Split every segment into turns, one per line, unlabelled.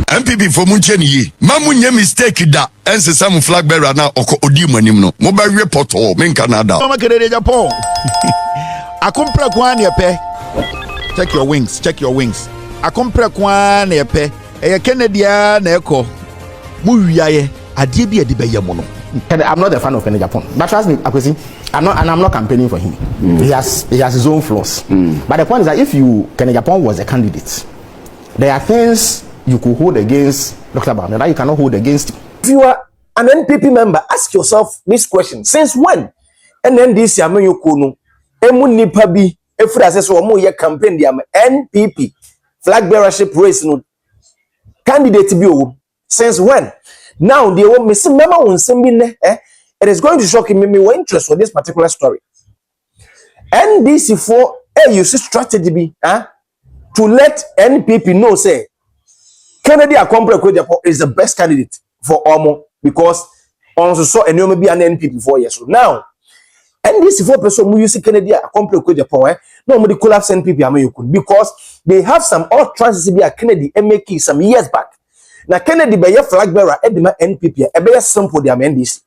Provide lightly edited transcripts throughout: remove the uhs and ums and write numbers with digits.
NPP for munche ni ye. Ma munye mistake da. Ense some flag bearer na oko odi manim no. Mo ba report o men Canada.
Mama kede Japan. Akompre kwani epe. Check your wings, check your wings. Akompre kwani epe. Eye Kennedy na eko. Mu wiaye ade bi ade beye mo no.
I'm not a fan of Kennedy Japan. But trust me, Akwesi, I'm not campaigning for him. He has his own flaws. But the point is that if Kennedy Japan was a candidate, there are things you could hold against Dr. Bamia that you cannot hold against him.
If you are an NPP member, ask yourself this question: since when? And then this year, you kono emu nipa bi efura se so omo ye campaign dia NPP flag bearership race no candidate bi owo. Since when? Now they want me see mema won sembi ne it is going to shock me interest for this particular story. NDC for use strategy be to let NPP know say Kennedy Akompre Kwejapo is the best candidate for Omo because also saw a new be an NPP 4 years. So now NDC for person who use Kennedy Akompre Kwejapo no more collapse NPP amayukun because they have some odd chances to be a Kennedy MAK some years back. Na Kennedy be your flag bearer edema NPP e be simple the NDC.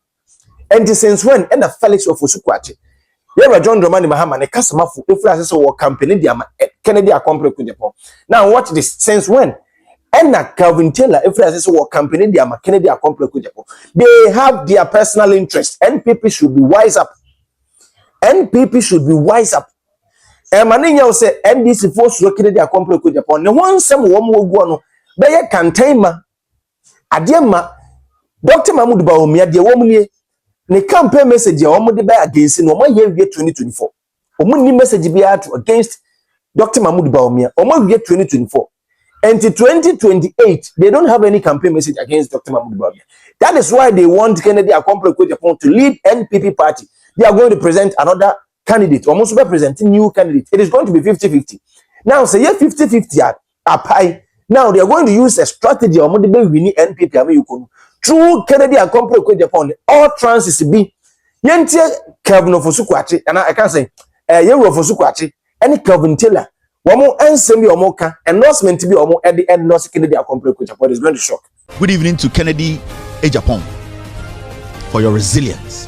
And since when and Felix of Osukwache. There John Dramani Mahama ne customer for influence so campaign the Kennedy Akompre Kwejapo. Now watch this. Since when? And na Calvin Taylor influence so campaign the Kennedy Akompre Kwejapo. They have their personal interest. NPP should be wise up. NPP should be wise up. Maninya say NDC force Kennedy Akompre Kwejapo. Ne one sem wo mo go no be ye campaign Adiema Dr. Mahmoud Bawumia de womnie ne campaign message omo de buy against no ye wie 2024 omo ni message be against Dr. Mahmoud Bawumia omo wie 2024 until 2028 they don't have any campaign message against Dr. Mahmoud Bawumia. That is why they want Kennedy Akompre Kwejapo to lead NPP party. They are going to present another candidate, almost representing new candidate. It is going to be 50-50. Now say 50-50 apai. Now they are going to use a strategy of winning NPP amayukunu. True Kennedy Akompre Kwejapo all chances be yentie Calvin of Osukwache and I can say Yero of Osukwache any Calvin Taylor womo ensem bi omoka endorsement bi omo at the end no Kennedy Akompre Kwejapo is going to shock.
Good evening to Kennedy Japan for your resilience.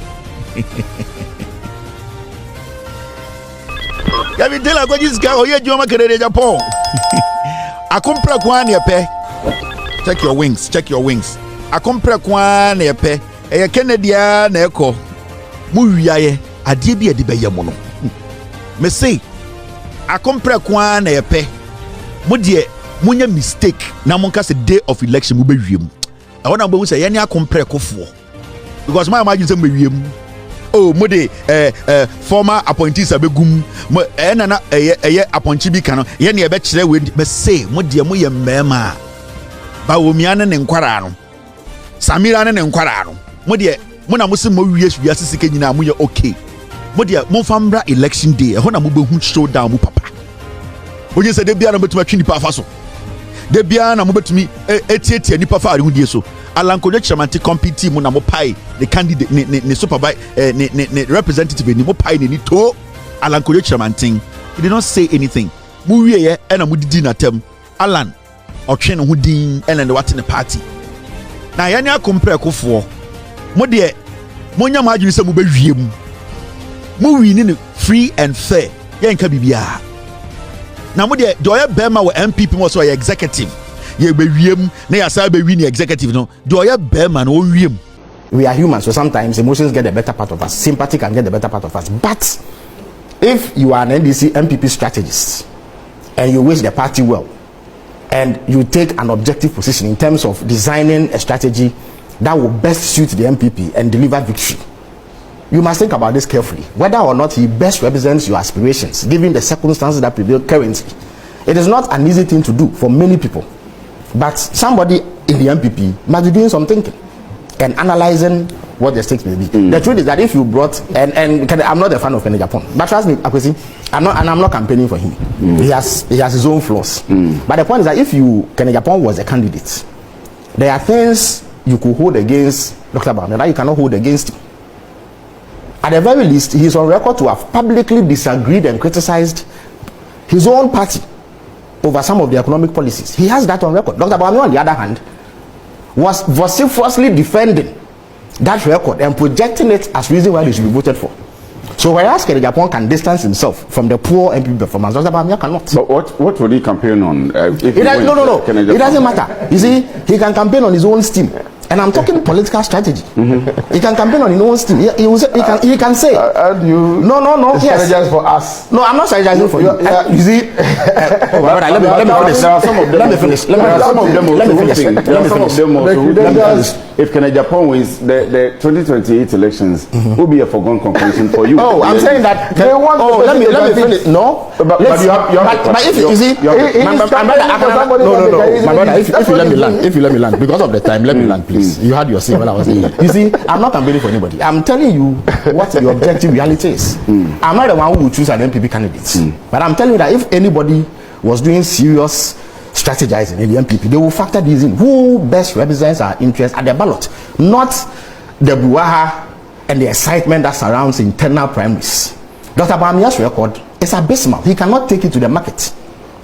Calvin Taylor go this guy oye joma Kennedy Japan. Akompre kwani epe. Check your wings, check your wings. Akompre kwani epe. Eye Kennedy na eko. Mu wiaye ade bi ade beye mo no. Me say Akompre kwani epe. Mo de munya mistake na monka se day of election mu be wiem. I want to say yani Akompre kofo. Because my imagine say me wiem. Oh, mode former appointees abegum na appointee bi kan ye ne be kire we me say mode mo ye mema Bawumia ne nkwara no Samira ne nkwara no mode mo na mo se mo wiase sike nyina mo ye okay mode mo famra election day ho na mo be hu showdown mo papa onye se de bia na betuma twi nipa afa so de bia na mo betumi etietie nipa fa are hu die so Alankojo Chairman compete mu na mo pai the candidate ne supervisor ne representative ni mo pai ni to Alankojo Chairman he did not say anything mu wie ye na mo didi na tem Alan otwe ne ho din na the what in the party na ya ne Akompre kofo mo de mo nya ma adwiri se mo be wie mu wi ni free and fair ye nka bibia na mo de do ye bema wo MPP mo so ye executive ye be wiem na ya sa be win executive no do ya be man o wiem.
We are humans, so sometimes emotions get the better part of us, sympathy can get the better part of us. But if you are an NDC MPP strategist and you wish the party well and you take an objective position in terms of designing a strategy that will best suit the MPP and deliver victory, you must think about this carefully, whether or not he best represents your aspirations given the circumstances that prevail currently. It is not an easy thing to do for many people. But somebody in the MPP must be doing some thinking and analyzing what the stakes may be. The truth is that if you brought and I'm not a fan of Kennedy Japan, but trust me, Akwesi, I'm not campaigning for him. He has his own flaws. But the point is that if Kennedy Japan was a candidate, there are things you could hold against Dr. Bamia that you cannot hold against him. At the very least, he is on record to have publicly disagreed and criticized his own party over some of the economic policies. He has that on record. Dr. Bawumia, on the other hand, was vociferously defending that record and projecting it as reason why they should be voted for. So whereas Kennedy Japan can distance himself from the poor NPP performance, Dr. Bawumia cannot.
But what would he campaign on?
No. It doesn't matter. You see, he can campaign on his own steam. And I'm talking political strategy. He can campaign on his own steam. He can say. No. Yes.
Strategize for us.
No, I'm not strategizing for you. You see, let me finish.
If Kennedy Japan wins the 2028 elections, will be a foregone conclusion for you.
Oh, I'm saying that. Let me finish. No, but if you see, my brother, if you let me land, because of the time, let me land, please. You had your say when I was saying. You see, I'm not campaigning for anybody. I'm telling you what the objective reality is. I'm not the one who will choose an NPP candidate, but I'm telling you that if anybody was doing serious strategizing in the NPP, they will factor these in. Who best represents our interests at the ballot, not the brouhaha and the excitement that surrounds internal primaries. Dr. Bawumia's record is abysmal. He cannot take it to the market.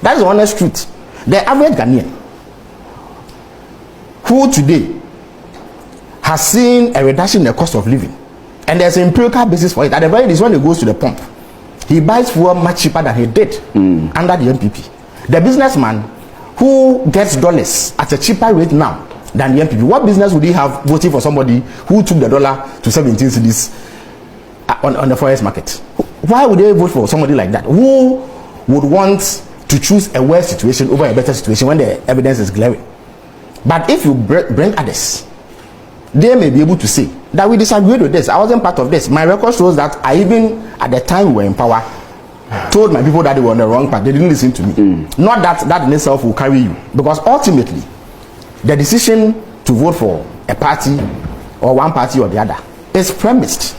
That is the honest truth. The average Ghanaian who today has seen a reduction in the cost of living, and there's an empirical basis for it. At the very least, when he goes to the pump, he buys fuel much cheaper than he did under the NPP. The businessman who gets dollars at a cheaper rate now than the NPP, what business would he have voting for somebody who took the dollar to 17 cedis on the forex market? Why would they vote for somebody like that? Who would want to choose a worse situation over a better situation when the evidence is glaring? But if you bring others, they may be able to say that we disagreed with this. I wasn't part of this. My record shows that I even, at the time we were in power, told my people that they were on the wrong path. They didn't listen to me. Not that in itself will carry you, because ultimately the decision to vote for a party or one party or the other is premised,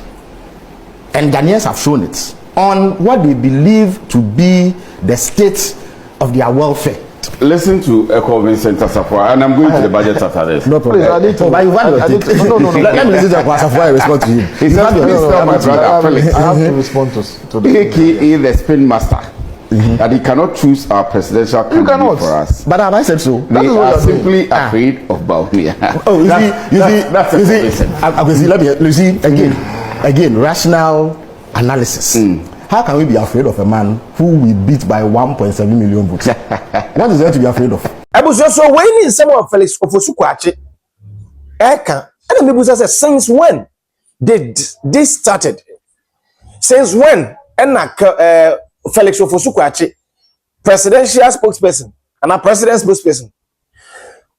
and Ghanaians have shown it, on what they believe to be the state of their welfare.
Listen to Echo Vincent Asafwa, and I'm going to the budget after this.
No problem. No. Let me listen to Asafwa and respond to him.
He said, please tell my brother Felix.
I have to respond to the
AKA the spin master. That he cannot choose our presidential candidate for us.
But have I said so?
They are simply afraid of Bawumia.
Oh, you see, again, rational analysis. How can we be afraid of a man who we beat by 1.7 million votes? What is there to be afraid of?
So when in some of Felix Ofosu-Kwakye, and the people say, since when did this started? Since when? And Felix Ofosu-Kwakye, presidential spokesperson and a president spokesperson,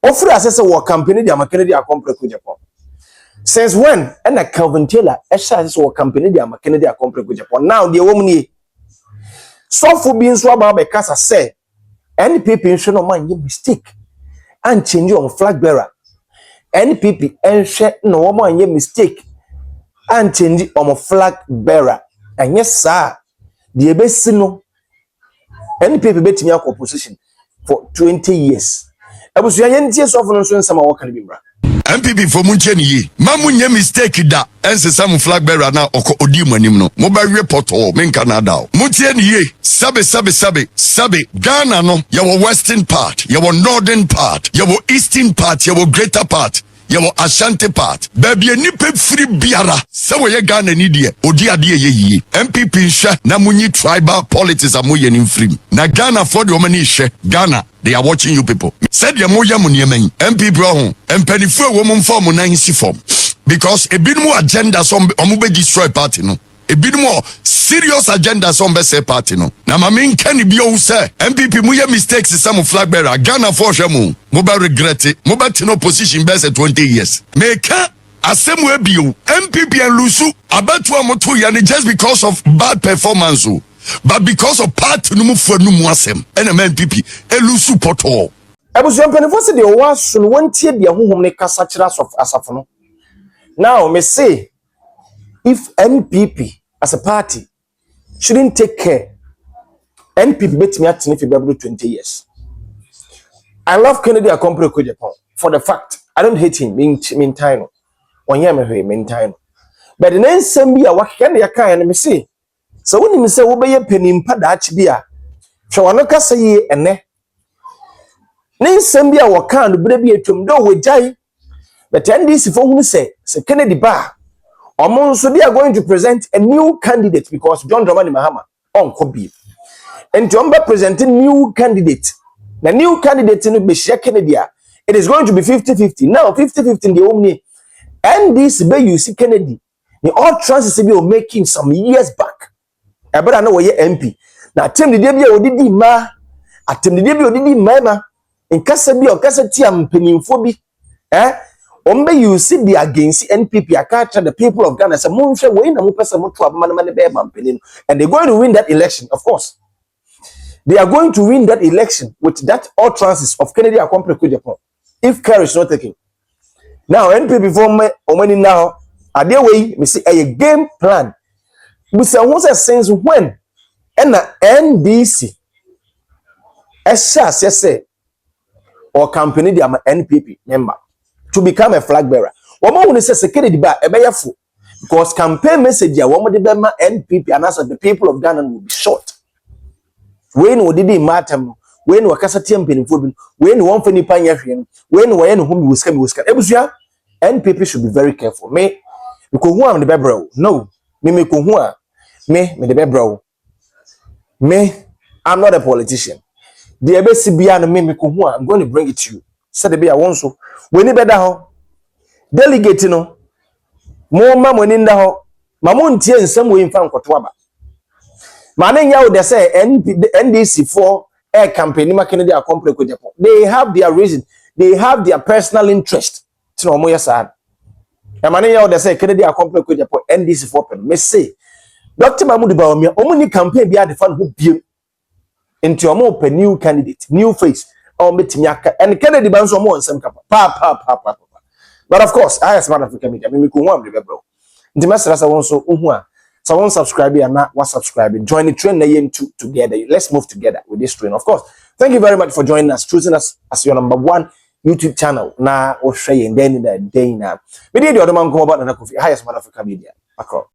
offer us a war campaign. The Kennedy accomplished Japan. Since when? And a Calvin Taylor, a chance or company, the Kennedy accomplished Japan. Now the woman, so for being so about because I say, NPP should not mind your mistake and change your flag bearer. NPP and share no mind your mistake and change on flag bearer. And yes, sir, the best no NPP bet me opposition for 20 years. I was young years of some work be bra.
NPP for muncheni yi mamunye mistake da ense sam flag bearer na oko odi manim no mo ba report o men Canada o muntieni yi sabe Ghana no your western part your northern part your eastern part your greater part your Ashanti part baby nipa free biara se wo ye Ghana ni de odi ade ye yi NPP nhwe na munyi tribal politics amoye ni free na Ghana for the omani hwe Ghana. They are watching you people. Said your moya munyemen. MP Brown. And pennyfu woman form on 9 form. Because a bit more agenda some omube destroy party no. A bit more serious agenda some best party no. Na mamin can be o say MPP muya mistakes some flag bearer. Ghana for shamu. Moba regret it. Moba no position best 20 years. Make asemu ebio. MPP and Lusu abatu amotu yani just because of bad performance. But because of part no move for no asem NPP elusu poto
Ebusu mpanifo se de owa so no wontie bia honhom ne kasa kira of asafo no. Now me say if NPP as a party shouldn't take care, NPP bet me at for 20 years. I love Kennedy accomplished Japan for the fact I don't hate him mean time on yam mean time, but the name send me a work can ya kind me say. So when you say obey penny mpa da achi bia hwe wono kasa yi ene ne nsɛm bi a wɔka no bere bi atwam do wejai but NDC for who say Kennedy ba omo nso they are going to present a new candidate because John Dramani Mahama on kobi and Jomba presenting new candidate. The new candidate in the Kennedy, it is going to be 50-50. Now 50-50 in the only and this bay you see Kennedy. The all chances to be making some years back. I better know where MP. Now Tim the Debia odidi ma atem the Debia odidi mama in Casabi or Casatiam peninphobi. Ombe you see the against NPP. I can't tell the people of Ghana. Some moon shall win and they're going to win that election, of course. They are going to win that election with that all chances of Kennedy accomplished Japan. If care is not taken. Now, NPP for me, or now, are there way, me see a game plan. We say, once since when? And the NDC, say, or company, they are NPP member to become a flag bearer. One more when say security bar, a bayerful. Because campaign message, one more the NPP, and answer the people of Ghana will be short. When we did matter, when we kasa tiam penifo, when one for nipa nyahwe, when we no home wiska ebusua, NPP should be very careful. Me ko hu am the bebro. No, me ko hu a me the bebro. Me I'm not a politician. The ebesi bia no me ko hu a I'm going to bring it to you. Said the bia won so. We ni beda ho. Delegate no. Mo ma mo ni nda ho. Ma mo ntie nsam we mfa nkoto aba. Manen ya would say NDC for air campaign Kennedy accomplished with Japan. They have their reason. They have their personal interest. To no sad. Manen ya would say Kennedy accomplished with Japan. NDC for pen. Me say Dr. Mahmoud Bawumia omuni campaign be the fan who be into a more new candidate, new face. Or metimiaka and Kennedy bands more on some pa. But of course, I as South Africa media, me ko wan be bro. The message as I want so uhu. So one subscribe and not one subscribing. Join the train together. Let's move together with this train. Of course, thank you very much for joining us, choosing us as your #1 YouTube channel. Now, we'll share and then in the day now. We did the other man go about and I could highest South Africa media. Across.